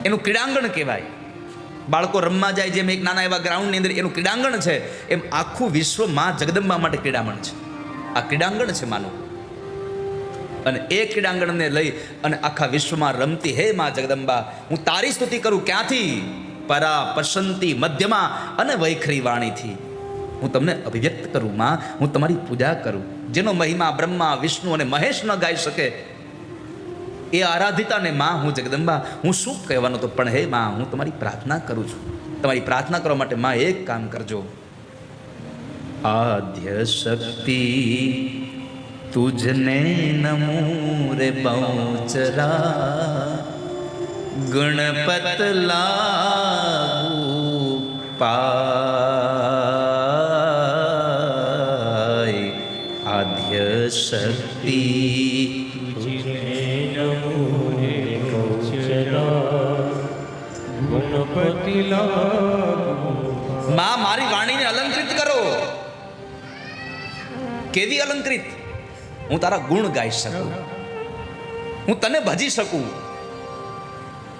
એનું ક્રીડાંગણ કહેવાય. બાળકો રમવા જાય જેમ એક નાના એવા ગ્રાઉન્ડની અંદર એનું ક્રીડાંગણ છે, એમ આખું વિશ્વ માં જગદંબા માટે ક્રીડામણ છે. આ ક્રીડાંગણ છે માનું. અને એ ક્રીડાંગણને લઈ અને આખા વિશ્વમાં રમતી હે માં જગદંબા, હું તારી સ્તુતિ કરું ક્યાંથી? પરા પસંતી મધ્યમાં અને વૈખરી વાણીથી હું તમને અભિવ્યક્ત કરું માં, હું તમારી પૂજા કરું. જેનો મહિમા બ્રહ્મા વિષ્ણુ અને મહેશ ન ગાઈ શકે એ આરાધિતાને માં હું જગદંબા હું શું કહેવાનો તો, પણ હે માં હું તમારી પ્રાર્થના કરું છું. તમારી પ્રાર્થના કરવા માટે માં એક કામ કરજો. આદ્ય શક્તિ તુજને નમો રે બહુચરા, ગણપત લાગુ પાય. આદ્ય શક્તિ માં મારી વાણીને અલંકૃત કરો. કેવી અલંકૃત? હું તારા ગુણ ગાઈ શકું, હું તને ભજી શકું.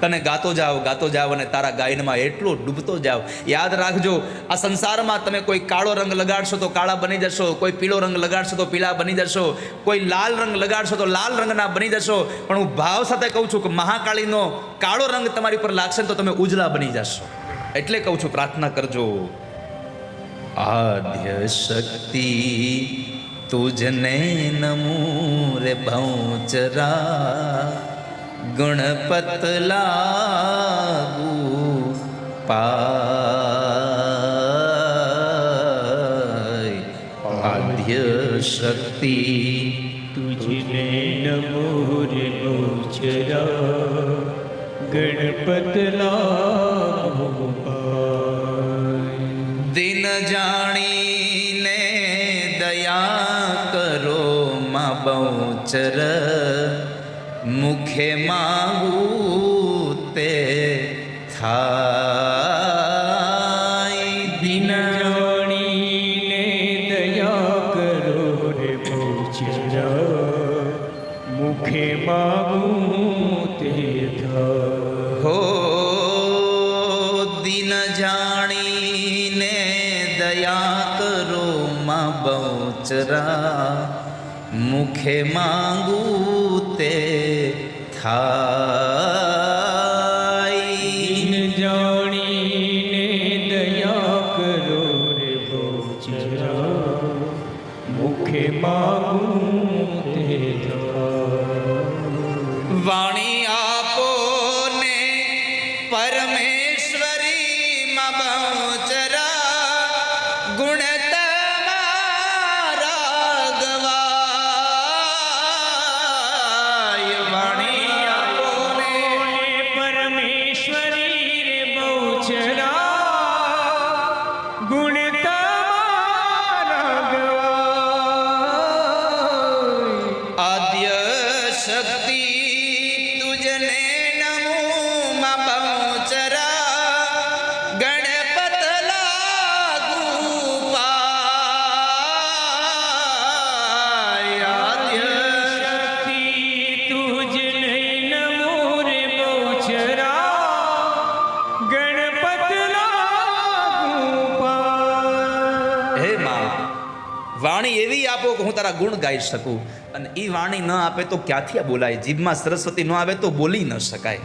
તને ગાતો જાઓ અને તારા ગાયનમાં એટલો ડૂબતો જાઓ. યાદ રાખજો, આ સંસારમાં તમે કોઈ કાળો રંગ લગાડશો તો કાળા બની જશો, કોઈ પીળો રંગ લગાડશો તો પીળા બની જશો, કોઈ લાલ રંગ લગાડશો તો લાલ રંગના બની જશો. પણ હું ભાવ સાથે કહું છું કે મહાકાળીનો કાળો રંગ તમારી પર લાગશે તો તમે ઉજળા બની જશો. એટલે કહું છું પ્રાર્થના કરજો. આદ્ય શક્તિ તુજને નમો રે બહુચરા, ગણપત લાગુ પાય. આદ્ય શક્તિ તુજને નમો રે બહુચરા, ગણપત લાગુ પાય. દિન જાણીને દયા કરો માં બહુચર, મુખે માંગું તે થાય. દિન જાણીને દયા કરો રે બહુચરા, મુખે માગું તે થાય. હો દિન જાણીને દયા કરો માં બહુચરા, મુખે માંગું તે થાય. દિન જાણીને દયા કરો રે બહુચરા, મુખે માગું તે થાય. વાણી આપો ને પરમેશ્વરી માં બહુચરા, ગુણ તમારા ગવાય. વાણી આપો ને પરમેશ્વરી રે બહુચરા, ગુણ તમારા ગવાય. આદ્ય શક્તિ તુજને નમો માં બહુચરા, ગણપત લાગુ પાય. આદ્ય શક્તિ તુજને નમો રે બહુચરા, ગણપત લાગુ પાય. હે માં, વાણી એવી આપો કે હું તારા ગુણ ગાઈ શકું. અને એ વાણી ન આપે તો ક્યાંથી બોલાય? જીભમાં સરસ્વતી ન આવે તો બોલી ન શકાય.